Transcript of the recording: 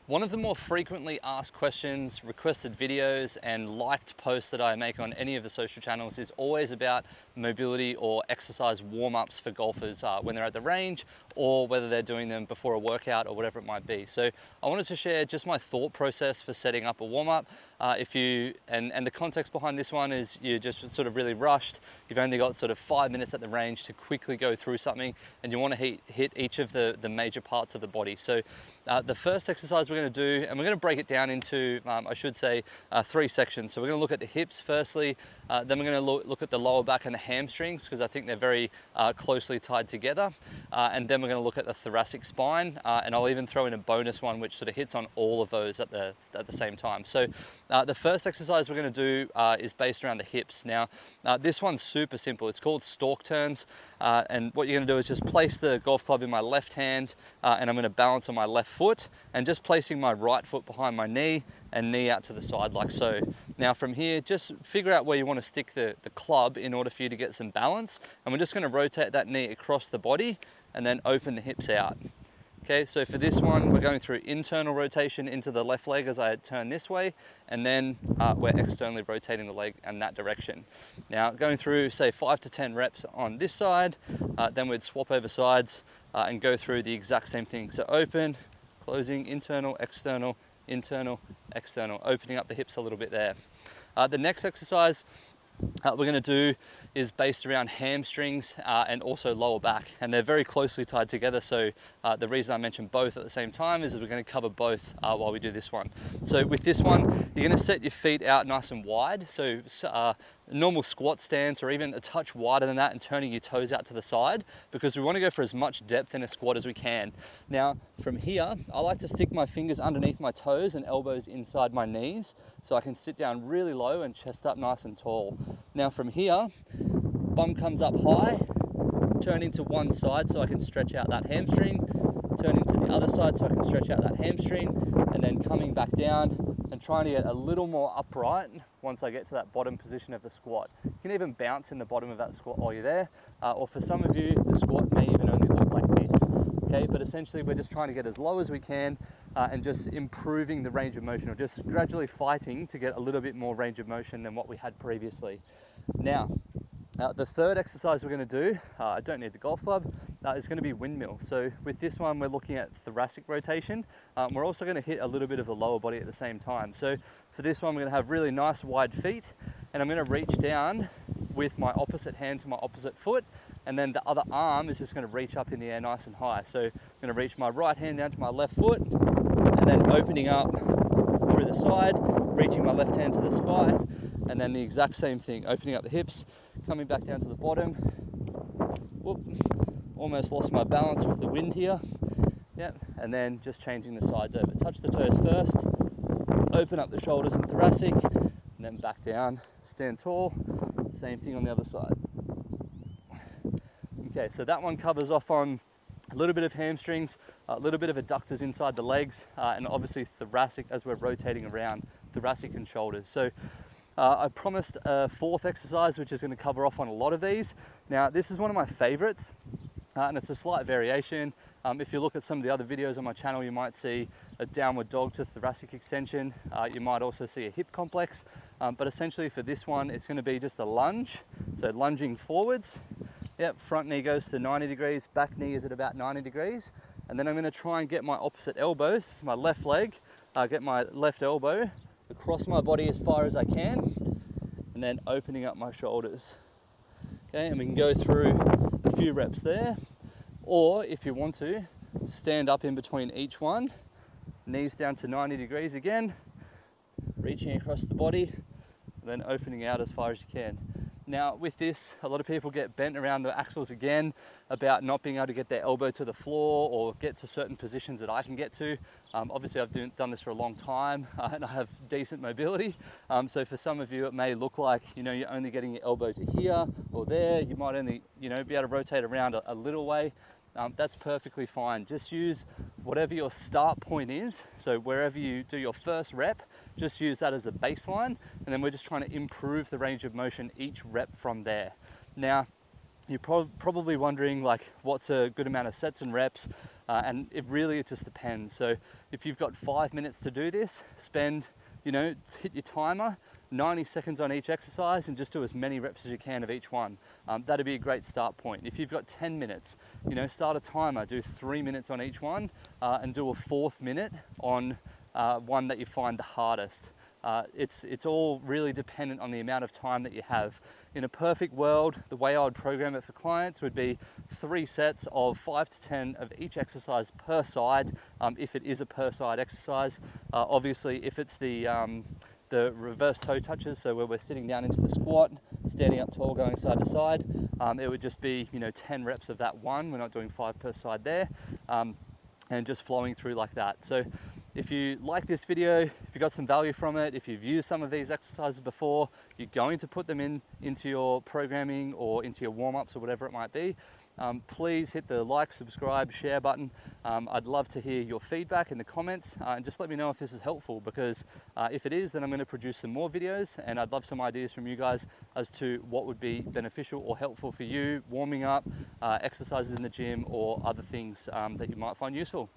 One of the more frequently asked questions, requested videos, and liked posts that I make on any of the social channels is always about mobility or exercise warm-ups for golfers when they're at the range, or whether they're doing them before a workout or whatever it might be. So I wanted to share just my thought process for setting up a warm-up. And the context behind this one is you're just sort of really rushed. You've only got sort of 5 minutes at the range to quickly go through something, and you want to hit each of the major parts of the body. So the first exercise we're going to do, and we're going to break it down into, I should say, 3 sections. So we're going to look at the hips firstly, then we're going to look at the lower back and the hamstrings, because I think they're very closely tied together, and then we're going to look at the thoracic spine, and I'll even throw in a bonus one which sort of hits on all of those at the same time. So the first exercise we're going to do is based around the hips. Now this one's super simple. It's called stork turns, and what you're going to do is just place the golf club in my left hand, and I'm going to balance on my left foot, and just placing my right foot behind my knee and knee out to the side like so. Now from here, just figure out where you want to stick the club in order for you to get some balance, and we're just going to rotate that knee across the body and then open the hips out. Okay, so for this one, we're going through internal rotation into the left leg as I turn this way, and then we're externally rotating the leg in that direction. Now, going through, say, 5 to 10 reps on this side, then we'd swap over sides and go through the exact same thing. So open, closing, internal, external, opening up the hips a little bit there. The next exercise we're going to do is based around hamstrings and also lower back, and they're very closely tied together. So the reason I mentioned both at the same time is that we're going to cover both while we do this one. So with this one, you're going to set your feet out nice and wide, so normal squat stance or even a touch wider than that, and turning your toes out to the side, because we want to go for as much depth in a squat as we can. Now from here, I like to stick my fingers underneath my toes and elbows inside my knees, so I can sit down really low and chest up nice and tall. Now from here, bum comes up high, turning to one side so I can stretch out that hamstring, turning to the other side so I can stretch out that hamstring, and then coming back down and trying to get a little more upright once I get to that bottom position of the squat. You can even bounce in the bottom of that squat while you're there, or for some of you, the squat may even only look like this. Okay, but essentially we're just trying to get as low as we can and just improving the range of motion, or just gradually fighting to get a little bit more range of motion than what we had previously. Now, the third exercise we're going to do, I don't need the golf club, is going to be windmill. So with this one, we're looking at thoracic rotation. We're also going to hit a little bit of the lower body at the same time. So for this one, we're going to have really nice wide feet, and I'm going to reach down with my opposite hand to my opposite foot, and then the other arm is just going to reach up in the air nice and high. So I'm going to reach my right hand down to my left foot, and then opening up through the side, reaching my left hand to the sky, and then the exact same thing, opening up the hips, coming back down to the bottom. Whoop, almost lost my balance with the wind here. Yep, and then just changing the sides over. Touch the toes first, open up the shoulders and thoracic, and then back down, stand tall, same thing on the other side. Okay, so that one covers off on a little bit of hamstrings, a little bit of adductors inside the legs, and obviously thoracic as we're rotating around, thoracic and shoulders. So I promised a fourth exercise which is going to cover off on a lot of these. Now this is one of my favorites, and it's a slight variation. If you look at some of the other videos on my channel, you might see a downward dog to thoracic extension. You might also see a hip complex, but essentially for this one, it's going to be just a lunge. So lunging forwards. Yep, front knee goes to 90 degrees, back knee is at about 90 degrees. And then I'm going to try and get my opposite elbow, this is my left leg, get my left elbow across my body as far as I can, and then opening up my shoulders. Okay, and we can go through a few reps there, or if you want to, stand up in between each one, knees down to 90 degrees again, reaching across the body, then opening out as far as you can. Now with this, a lot of people get bent around the axles again about not being able to get their elbow to the floor or get to certain positions that I can get to. Obviously I've done this for a long time and I have decent mobility. So for some of you it may look like, you're only getting your elbow to here or there. You might only, be able to rotate around a little way. That's perfectly fine. Just use whatever your start point is. So wherever you do your first rep, just use that as a baseline, and then we're just trying to improve the range of motion each rep from there. Now, you're probably wondering like what's a good amount of sets and reps, and it just depends. So if you've got 5 minutes to do this, spend, hit your timer, 90 seconds on each exercise, and just do as many reps as you can of each one. That'd be a great start point. If you've got 10 minutes, start a timer, do 3 minutes on each one, and do a 4th minute on one that you find the hardest. It's all really dependent on the amount of time that you have. In a perfect world, the way I would program it for clients would be 3 sets of 5 to 10 of each exercise per side, if it is a per side exercise. Obviously, if it's the reverse toe touches, so where we're sitting down into the squat, standing up tall, going side to side, it would just be 10 reps of that one. We're not doing 5 per side there, and just flowing through like that. So if you like this video, if you got some value from it, if you've used some of these exercises before, you're going to put them into your programming or into your warm-ups or whatever it might be, please hit the like, subscribe, share button. I'd love to hear your feedback in the comments, and just let me know if this is helpful, because if it is, then I'm going to produce some more videos, and I'd love some ideas from you guys as to what would be beneficial or helpful for you warming up, exercises in the gym, or other things that you might find useful.